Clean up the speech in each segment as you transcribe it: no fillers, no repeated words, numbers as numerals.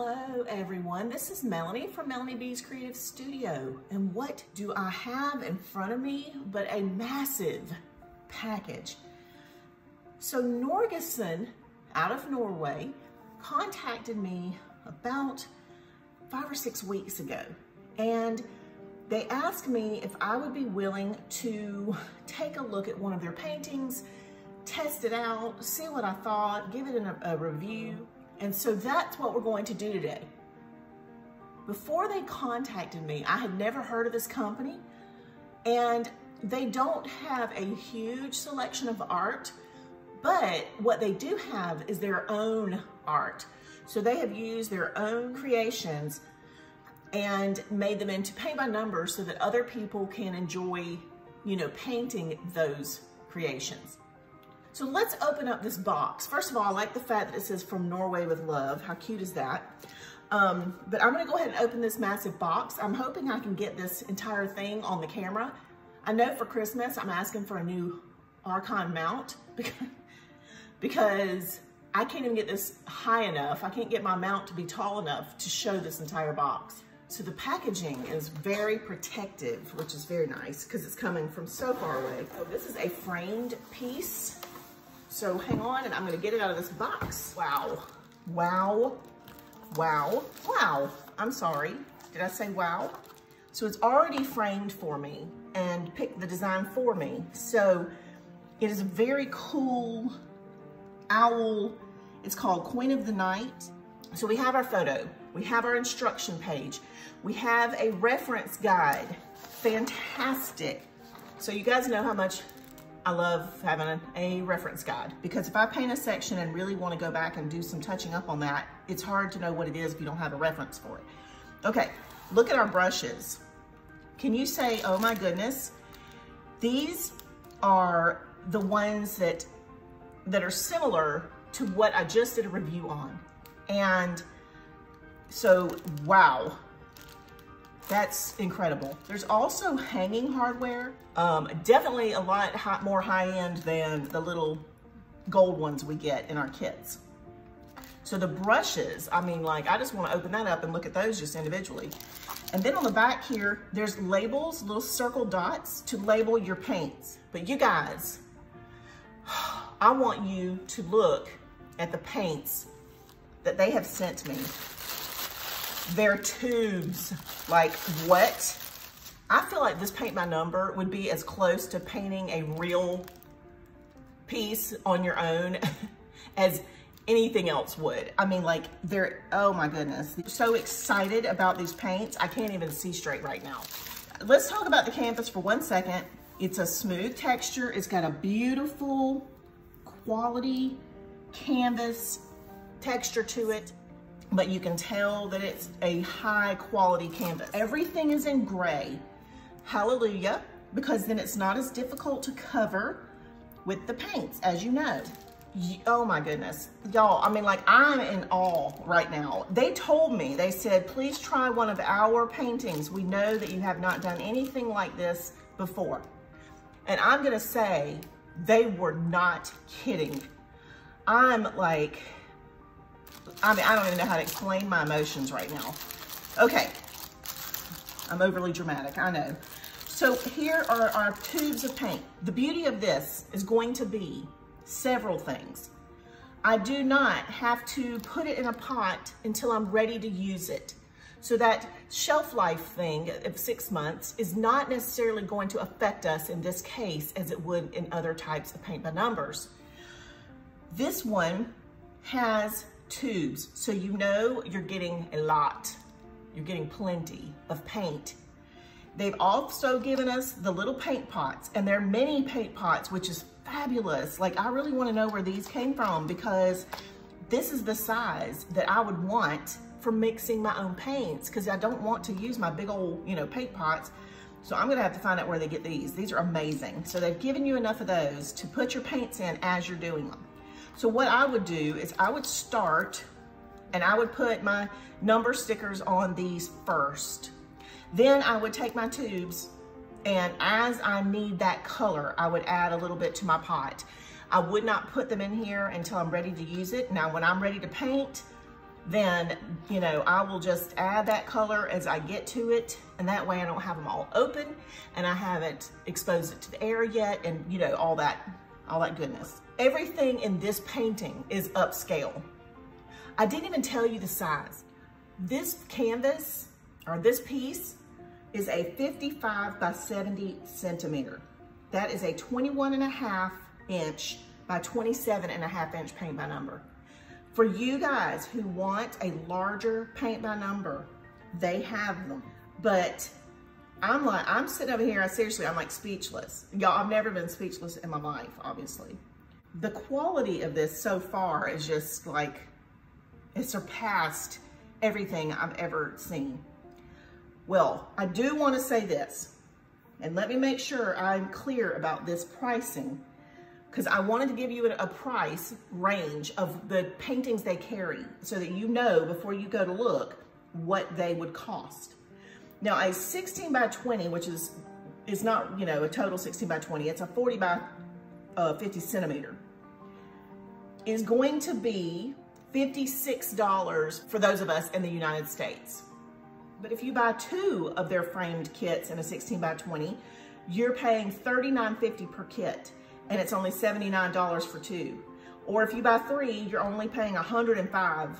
Hello everyone, this is Melanie from Melanie B's Creative Studio, and what do I have in front of me but a massive package. So Norgeson out of Norway contacted me about 5 or 6 weeks ago, and they asked me if I would be willing to take a look at one of their paintings, test it out, see what I thought, give it a review. And so that's what we're going to do today. Before they contacted me, I had never heard of this company, and they don't have a huge selection of art, but what they do have is their own art. So they have used their own creations and made them into paint by numbers so that other people can enjoy, painting those creations. So let's open up this box. First of all, I like the fact that it says "From Norway with Love." How cute is that? But I'm gonna go ahead and open this massive box. I'm hoping I can get this entire thing on the camera. I know for Christmas, I'm asking for a new Archon mount because I can't even get this high enough. I can't get my mount to be tall enough to show this entire box. So the packaging is very protective, which is very nice because it's coming from so far away. Oh, this is a framed piece. So hang on, and I'm gonna get it out of this box. Wow, wow, wow, wow. I'm sorry, did I say wow? So it's already framed for me and picked the design for me. So it is a very cool owl. It's called Queen of the Night. So we have our photo, we have our instruction page, we have a reference guide. Fantastic. So you guys know how much I love having a reference guide, because if I paint a section and really want to go back and do some touching up on that, it's hard to know what it is if you don't have a reference for it. Okay, look at our brushes. Can you say, oh my goodness? These are the ones that are similar to what I just did a review on. And so, wow. That's incredible. There's also hanging hardware. Definitely a lot more high-end than the little gold ones we get in our kits. So the brushes, I mean, like, I just want to open that up and look at those just individually. And then on the back here, there's labels, little circle dots to label your paints. But you guys, I want you to look at the paints that they have sent me. Their tubes, like what? I feel like this paint by number would be as close to painting a real piece on your own as anything else would. I mean, like, oh my goodness. So excited about these paints. I can't even see straight right now. Let's talk about the canvas for 1 second. It's a smooth texture. It's got a beautiful quality canvas texture to it, but you can tell that it's a high quality canvas. Everything is in gray. Hallelujah, because then it's not as difficult to cover with the paints, as you know. Oh my goodness, y'all, I mean, like, I'm in awe right now. They told me, they said, please try one of our paintings. We know that you have not done anything like this before. And I'm gonna say, they were not kidding. I'm like, I mean, I don't even know how to explain my emotions right now. Okay, I'm overly dramatic, I know. So here are our tubes of paint. The beauty of this is going to be several things. I do not have to put it in a pot until I'm ready to use it. So that shelf life thing of 6 months is not necessarily going to affect us in this case as it would in other types of paint by numbers. This one has tubes, so you know you're getting a lot. You're getting plenty of paint. They've also given us the little paint pots, and they're mini paint pots, which is fabulous. Like, I really want to know where these came from, because this is the size that I would want for mixing my own paints, because I don't want to use my big old, paint pots. So I'm gonna have to find out where they get these. These are amazing. So they've given you enough of those to put your paints in as you're doing them. So what I would do is I would start, and I would put my number stickers on these first. Then I would take my tubes, and as I need that color, I would add a little bit to my pot. I would not put them in here until I'm ready to use it. Now, when I'm ready to paint, then, you know, I will just add that color as I get to it. And that way I don't have them all open and I haven't exposed it to the air yet. And you know, all that goodness. Everything in this painting is upscale. I didn't even tell you the size. This canvas, or this piece, is a 55 by 70 centimeter. That is a 21.5 inch by 27.5 inch paint by number. For you guys who want a larger paint by number, they have them. But I'm sitting over here, I'm like speechless. Y'all, I've never been speechless in my life, obviously. The quality of this so far is just like, it surpassed everything I've ever seen. Well, I do want to say this, and let me make sure I'm clear about this pricing, because I wanted to give you a price range of the paintings they carry so that you know before you go to look what they would cost. Now, a 16 by 20, which is not, you know, a total 16 by 20, it's a 40 by 50 centimeter, is going to be $56 for those of us in the United States. But if you buy 2 of their framed kits in a 16 by 20, you're paying $39.50 per kit, and it's only $79 for 2. Or if you buy 3, you're only paying $105,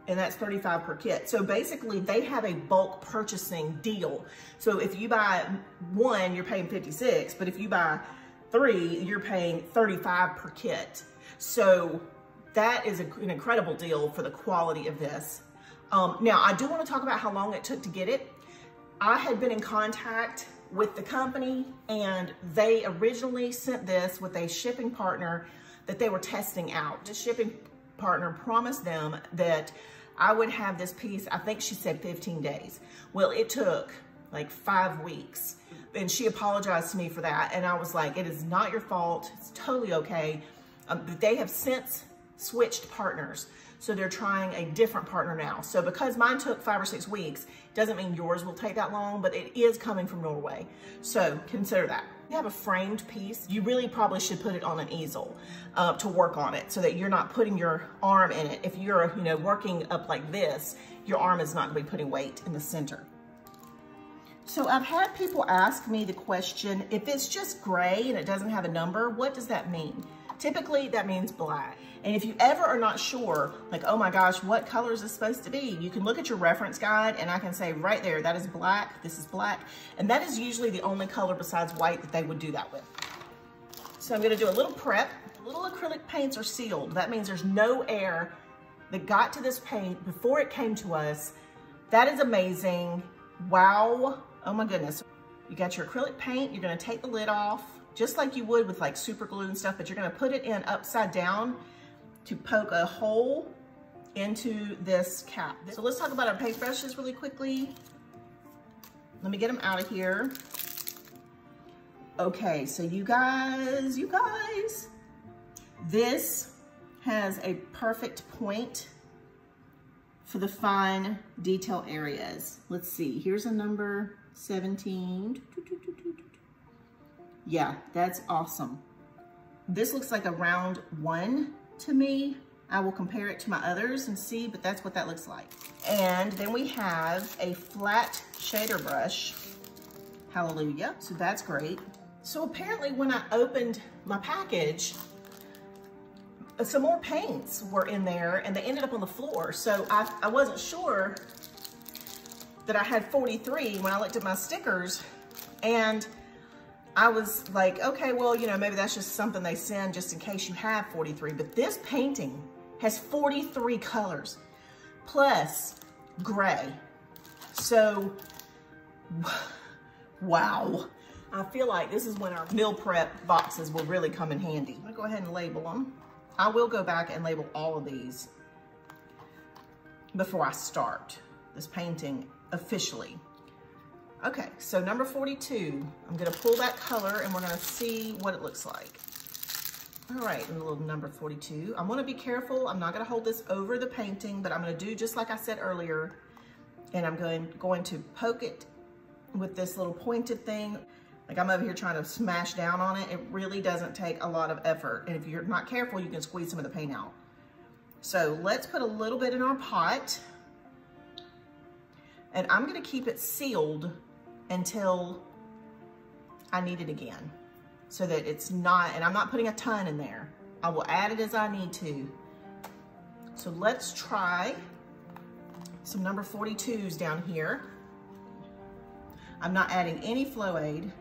and that's $35 per kit. So basically, they have a bulk purchasing deal. So if you buy 1, you're paying $56, but if you buy 3, you're paying $35 per kit. So that is an incredible deal for the quality of this. Now, I do want to talk about how long it took to get it. I had been in contact with the company, and they originally sent this with a shipping partner that they were testing out. The shipping partner promised them that I would have this piece, I think she said 15 days. Well, it took like 5 weeks, and she apologized to me for that. And I was like, it is not your fault. It's totally okay. But they have since switched partners. So they're trying a different partner now. So because mine took 5 or 6 weeks, doesn't mean yours will take that long, but it is coming from Norway. So consider that. If you have a framed piece, you really probably should put it on an easel to work on it so that you're not putting your arm in it. If you're, you know, working up like this, your arm is not going to be putting weight in the center. So I've had people ask me the question, if it's just gray and it doesn't have a number, what does that mean? Typically, that means black. And if you ever are not sure, like, oh my gosh, what color is this supposed to be? You can look at your reference guide and I can say right there, that is black, this is black. And that is usually the only color besides white that they would do that with. So I'm gonna do a little prep. Little acrylic paints are sealed. That means there's no air that got to this paint before it came to us. That is amazing. Wow, oh my goodness. You got your acrylic paint, you're gonna take the lid off, just like you would with like super glue and stuff, but you're gonna put it in upside down to poke a hole into this cap. So let's talk about our paintbrushes really quickly. Let me get them out of here. Okay, so you guys, this has a perfect point for the fine detail areas. Let's see, here's a number 17. Yeah, that's awesome. This looks like a round 1 to me. I will compare it to my others and see, but that's what that looks like. And then we have a flat shader brush. Hallelujah. So that's great. So apparently when I opened my package, some more paints were in there and they ended up on the floor. So I wasn't sure that I had 43 when I looked at my stickers, and I was like, okay, well, you know, maybe that's just something they send just in case you have 43, but this painting has 43 colors plus gray. So, wow. I feel like this is when our meal prep boxes will really come in handy. I'm gonna go ahead and label them. I will go back and label all of these before I start this painting officially. Okay, so number 42, I'm gonna pull that color and we're gonna see what it looks like. All right, and a little number 42. I wanna be careful, I'm not gonna hold this over the painting, but I'm gonna do just like I said earlier, and I'm going to poke it with this little pointed thing. Like I'm over here trying to smash down on it. It really doesn't take a lot of effort. And if you're not careful, you can squeeze some of the paint out. So let's put a little bit in our pot, and I'm gonna keep it sealed until I need it again, so that it's not, and I'm not putting a ton in there. I will add it as I need to. So let's try some number 42s down here. I'm not adding any flow aid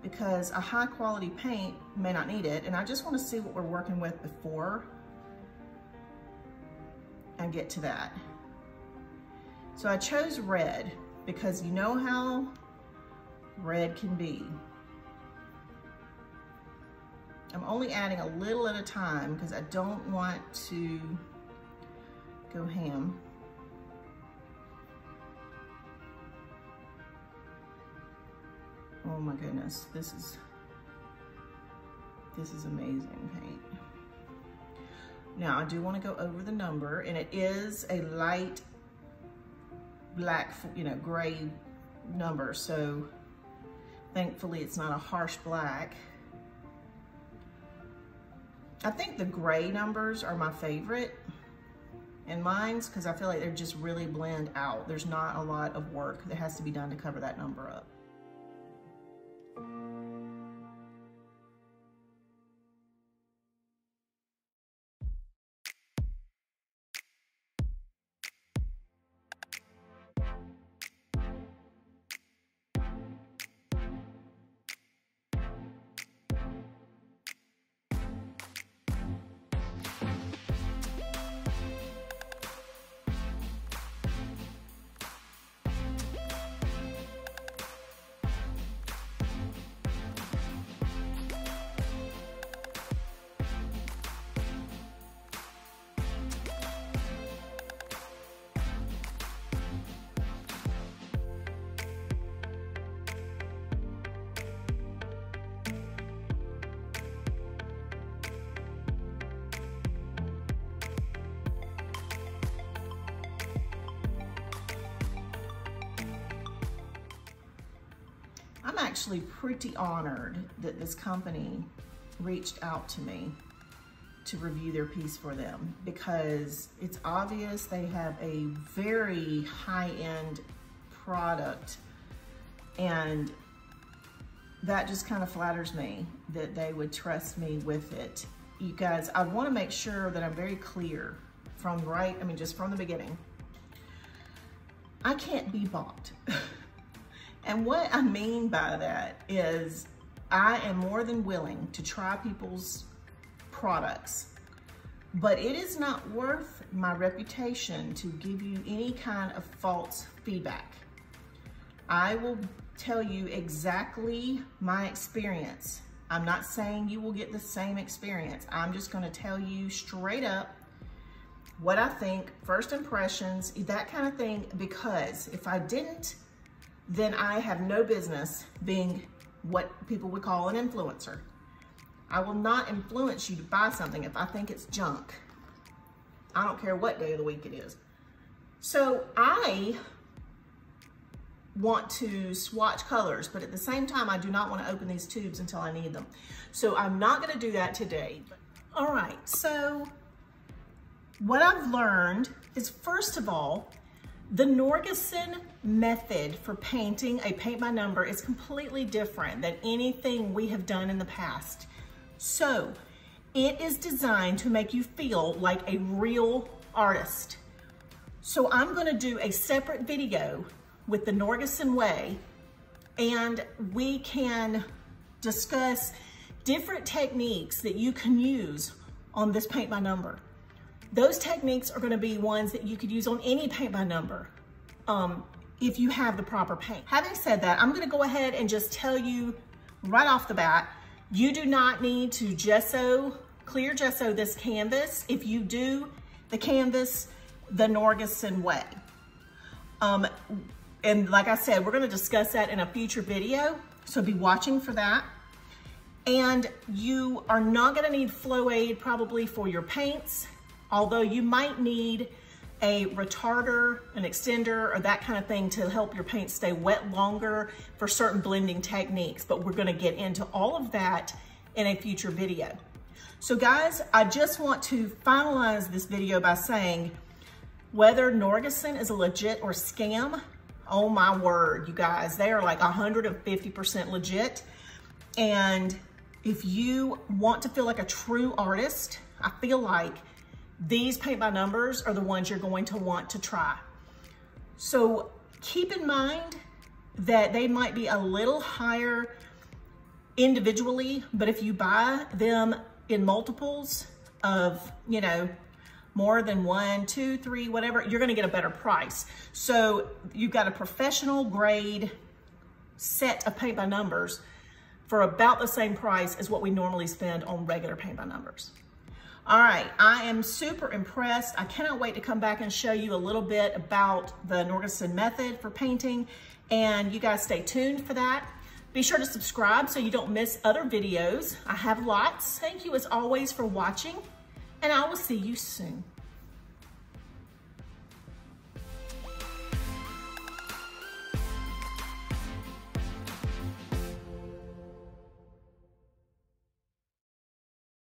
because a high quality paint may not need it, and I just want to see what we're working with before I get to that. So I chose red because you know how red can be. I'm only adding a little at a time because I don't want to go ham. Oh my goodness, this is amazing paint. Now I do want to go over the number, and it is a light black, you know, gray number, so thankfully it's not a harsh black. I think the gray numbers are my favorite in mines because I feel like they're just really blend out. There's not a lot of work that has to be done to cover that number up. I'm actually pretty honored that this company reached out to me to review their piece for them, because it's obvious they have a very high-end product, and that just kind of flatters me that they would trust me with it. You guys, I want to make sure that I'm very clear from just from the beginning. I can't be bought. And what I mean by that is I am more than willing to try people's products, but it is not worth my reputation to give you any kind of false feedback. I will tell you exactly my experience. I'm not saying you will get the same experience. I'm just gonna tell you straight up what I think, first impressions, that kind of thing, because if I didn't, then I have no business being what people would call an influencer. I will not influence you to buy something if I think it's junk. I don't care what day of the week it is. So I want to swatch colors, but at the same time, I do not want to open these tubes until I need them. So I'm not gonna do that today. All right, so what I've learned is, first of all, the Norgeson method for painting a paint by number is completely different than anything we have done in the past. So it is designed to make you feel like a real artist. So I'm gonna do a separate video with the Norgeson way, and we can discuss different techniques that you can use on this paint by number. Those techniques are gonna be ones that you could use on any paint by number if you have the proper paint. Having said that, I'm gonna go ahead and just tell you right off the bat, you do not need to clear gesso this canvas if you do the canvas the Norgeson way. And like I said, we're gonna discuss that in a future video, so be watching for that. And you are not gonna need flow aid probably for your paints, although you might need a retarder, an extender, or that kind of thing to help your paint stay wet longer for certain blending techniques, but we're gonna get into all of that in a future video. So guys, I just want to finalize this video by saying whether Norgeson is a legit or scam, oh my word, you guys, they are like 150% legit. And if you want to feel like a true artist, I feel like these paint by numbers are the ones you're going to want to try. So keep in mind that they might be a little higher individually, but if you buy them in multiples of, you know, more than 1, 2, 3, whatever, you're gonna get a better price. So you've got a professional grade set of paint by numbers for about the same price as what we normally spend on regular paint by numbers. All right, I am super impressed. I cannot wait to come back and show you a little bit about the Norgeson method for painting, and you guys stay tuned for that. Be sure to subscribe so you don't miss other videos. I have lots. Thank you as always for watching, and I will see you soon.